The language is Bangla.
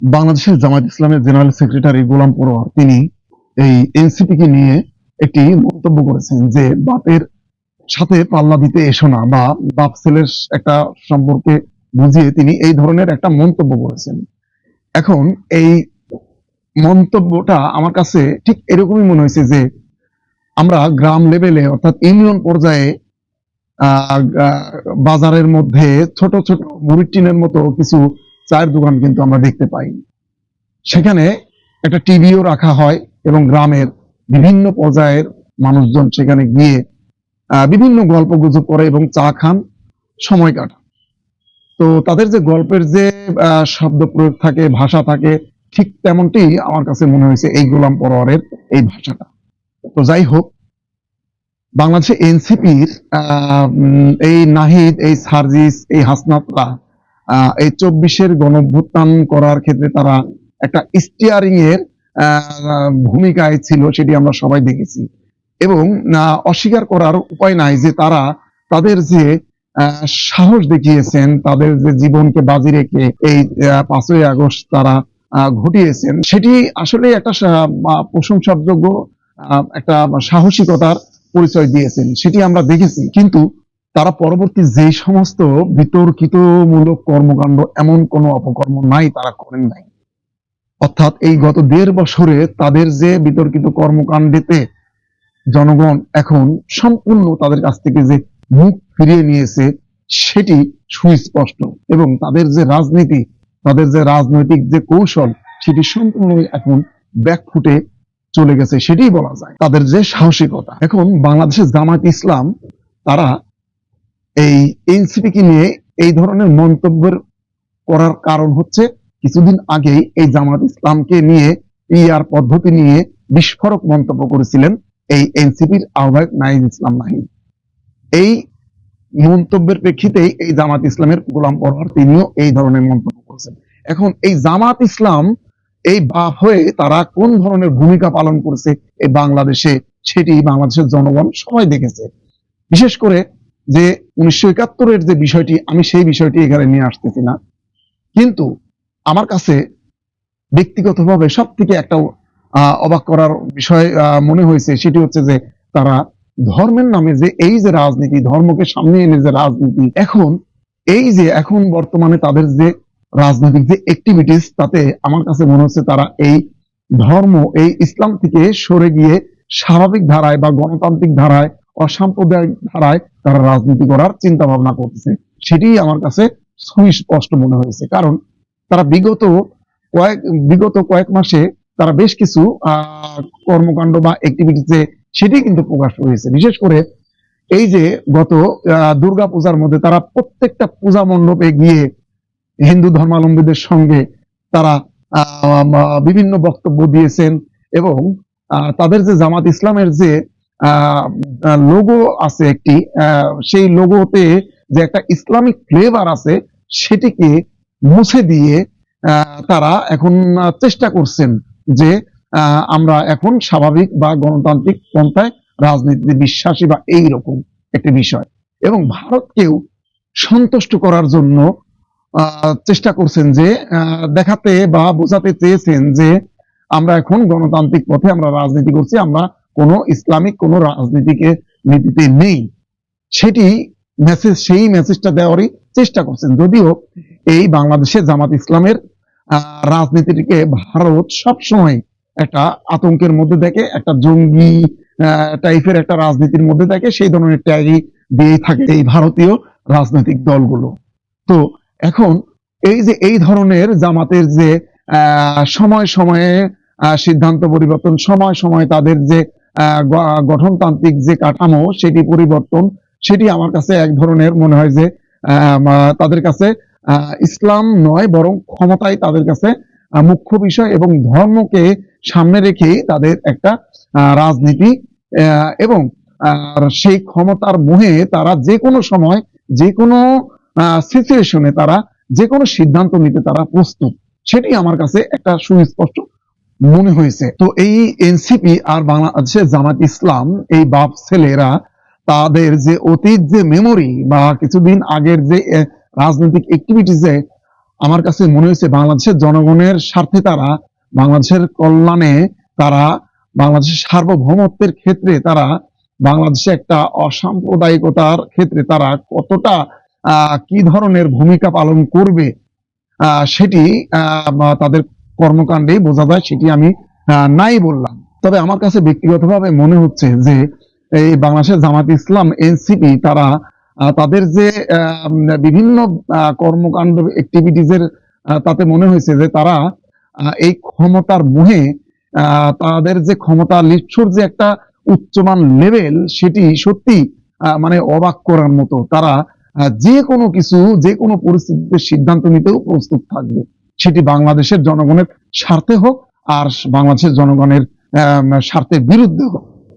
বাংলাদেশের জামায়াত ইসলামের জেনারেল সেক্রেটারি গোলাম পরোয়ার তিনি এই এনসিপি কে নিয়ে একটি মন্তব্য করেছেন যে বাপের সাথে পাল্লা দিতে এসো না, বা বাপ ছেলের একটা সম্পর্কে বুঝিয়ে তিনি এই ধরনের একটা মন্তব্য করেছেন। এখন এই মন্তব্যটা আমার কাছে ঠিক এরকমই মনে হয়েছে যে আমরা গ্রাম লেভেলে অর্থাৎ ইউনিয়ন পর্যায়ে বাজারের মধ্যে ছোট ছোট মুড়ির টিনের মতো কিছু চায়ের দোকান কিন্তু আমরা দেখতে পাই। সেখানে একটা টিভিও রাখা হয় এবং গ্রামের বিভিন্ন পর্যায়ের মানুষজন সেখানে গিয়ে বিভিন্ন গল্প গুজব করে এবং চা খান, সময় কাটান। তো তাদের যে গল্পের যে শব্দ প্রয়োগ থাকে, ভাষা থাকে, ঠিক তেমনটি আমার কাছে মনে হয়েছে এই গোলাম পরোয়ারের এই ভাষাটা। তো যাই হোক, বাংলাদেশে এনসিপির এই নাহিদ, এই সার্জিস, এই হাসনাতরা এই 24-এর গণঅভ্যুত্থান করার ক্ষেত্রে তারা একটা স্টিয়ারিং এর ভূমিকায় ছিল, সেটি আমরা সবাই দেখেছি। এবং অস্বীকার করার উপায় নাই যে তারা তাদের যে সাহস দেখিয়েছেন, তাদের যে জীবনকে বাজি রেখে এই 5ই আগস্ট তারা ঘটিয়েছেন, সেটি আসলে একটা প্রশংসাযোগ্য একটা সাহসিকতার পরিচয় দিয়েছেন, সেটি আমরা দেখেছি। কিন্তু তারা পরবর্তী যে সমস্ত বিতর্কিতমূলক কর্মকাণ্ড, এমন কোনো অপকর্ম নাই তারা করেন নাই। অর্থাৎ এই গত 1.5 বছরে তাদের যে বিতর্কিত কর্মকাণ্ডেতে জনগণ এখন সম্পূর্ণ তাদের কাছ থেকে যে মুখ ফিরিয়ে নিয়েছে সেটি সুস্পষ্ট। এবং তাদের যে রাজনীতি, তাদের যে রাজনৈতিক যে কৌশল, সেটি সম্পূর্ণই এখন ব্যাকফুটে চলে গেছে, সেটি বলা যায়। তাদের যে সাহসিকতা, এখন বাংলাদেশের জামায়াত ইসলাম তারা এই এনসিপি কে নিয়ে এই ধরনের মন্তব্যের করার কারণ হচ্ছে কিছুদিন আগেই এই জামায়াত ইসলামকে নিয়ে পিআর পদ্ধতি নিয়ে বিস্ফোরক মন্তব্য করেছিলেন এই এনসিপির আহ্বায়ক নাহিদ ইসলাম নাহিদ। এই মন্তব্যের প্রেক্ষিতেই এই জামাত ইসলামের গোলাম পরোয়ার তিনিও এই ধরনের মন্তব্য করেছেন। এখন এই জামাত ইসলাম এই বাপ হয়ে তারা কোন ধরনের ভূমিকা পালন করেছে এই বাংলাদেশে, সেটি বাংলাদেশের জনগণ সবাই দেখেছে। বিশেষ করে যে 1971-এর যে বিষয়টি, আমি সেই বিষয়টি এখানে নিয়ে আসতেছি না, কিন্তু আমার কাছে ব্যক্তিগতভাবে সব থেকে একটা অবাক করার বিষয় মনে হয়েছে, সেটি হচ্ছে যে তারা ধর্মের নামে যে এই যে রাজনীতি, ধর্মকে সামনে এনে যে রাজনীতি, এখন এই যে এখন বর্তমানে তাদের যে রাজনৈতিক যে অ্যাক্টিভিটিস, তাতে আমার কাছে মনে হচ্ছে তারা এই ধর্ম, এই ইসলাম থেকে সরে গিয়ে স্বাভাবিক ধারায় বা গণতান্ত্রিক ধারায়, অসাম্প্রদায়িক ধারায় তারা রাজনীতি করার চিন্তা ভাবনা করতেছে। সেটি আমার কাছে সুস্পষ্ট মনে হয়েছে। কারণ তারা বিগত কয়েক মাসে তারা বেশ কিছু কর্মকাণ্ড বা অ্যাক্টিভিটিসে সেটি কিন্তু প্রকাশ হয়েছে। বিশেষ করে এই যে গত দুর্গা পূজার মধ্যে তারা প্রত্যেকটা পূজা মণ্ডপে গিয়ে হিন্দু ধর্মাবলম্বীদের সঙ্গে তারা বিভিন্ন বক্তব্য দিয়েছেন। এবং তাদের যে জামাত ইসলামের যে লোগো আছে একটি, সেই লোগোতে যে একটা ইসলামিক ফ্লেভার আছে, সেটিকে মুছে দিয়ে তারা এখন চেষ্টা করছেন যে আমরা এখন স্বাভাবিক বা গণতান্ত্রিক পন্থায় রাজনীতিতে বিশ্বাসী বা এইরকম একটি বিষয়। এবং ভারতকেও সন্তুষ্ট করার জন্য চেষ্টা করছেন যে দেখাতে বা বোঝাতে চেয়েছেন যে আমরা এখন গণতান্ত্রিক পথে আমরা রাজনীতি করছি, আমরা কোনো ইসলামিক কোনো রাজনীতিকে নীতিতে নেই, সেটি মেসেজ, সেই মেসেজটা দেওয়ারই চেষ্টা করছেন। যদিও এই বাংলাদেশে জামাত ইসলামের রাজনীতিকে ভারত সবসময় একটা আতঙ্কের মধ্যে দেখে, একটা জঙ্গি টাইপের একটা রাজনীতির মধ্যে দেখে, সেই ধরনের ট্যাগই দিয়ে থাকে এই ভারতীয় রাজনৈতিক দলগুলো। তো এখন এই যে এই ধরনের জামাতের যে সময় সময়ে সিদ্ধান্ত পরিবর্তন, সময় সময় তাদের যে গঠনতান্ত্রিক যে কাঠামো সেটি পরিবর্তন, সেটি আমার কাছে এক ধরনের মনে হয় যে তাদের কাছে ইসলাম নয় বরং ক্ষমতাই তাদের কাছে মুখ্য বিষয়, এবং ধর্মকে সামনে রেখেই তাদের একটা রাজনীতি, এবং সেই ক্ষমতার মোহে তারা যে কোনো সময় যে কোনো সিচুয়েশনে তারা যে কোনো সিদ্ধান্ত নিতে তারা প্রস্তুত, সেটি আমার কাছে একটা সুস্পষ্ট মনে হয়েছে। তো এই এনসিপি আর বাংলাদেশের জামাত ইসলাম, এই বাপ ছেলেরা তাদের যে অতীত যে মেমোরি বা কিছুদিন আগের যে রাজনৈতিক অ্যাক্টিভিটিসে আমার কাছে মনে হয়েছে বাংলাদেশের জনগণের স্বার্থে তারা, বাংলাদেশের কল্যাণে তারা, বাংলাদেশের সার্বভৌমত্বের ক্ষেত্রে তারা, বাংলাদেশে একটা অসাম্প্রদায়িকতার ক্ষেত্রে তারা কতটা কি ধরনের ভূমিকা পালন করবে সেটি তাদের কর্মকাণ্ডেই বোঝা যায়, সেটি আমি নাই বললাম। তবে আমার কাছে ব্যক্তিগতভাবে মনে হচ্ছে যে এই বাংলাদেশের জামাত ইসলাম এনসিপি তারা তাদের যে বিভিন্ন কর্মকাণ্ড অ্যাক্টিভিটিজের তাতে মনে হয়েছে যে তারা এই ক্ষমতার মোহে তাদের যে ক্ষমতা লিচ্ছুর যে একটা উচ্চমান লেভেল, সেটি সত্যি মানে অবাক করার মতো। তারা যে কোনো কিছু, যে কোনো পরিস্থিতিতে সিদ্ধান্ত নিতেও প্রস্তুত থাকবে, সেটি বাংলাদেশের জনগণের স্বার্থে হোক আর বাংলাদেশের জনগণের স্বার্থের বিরুদ্ধে হোক।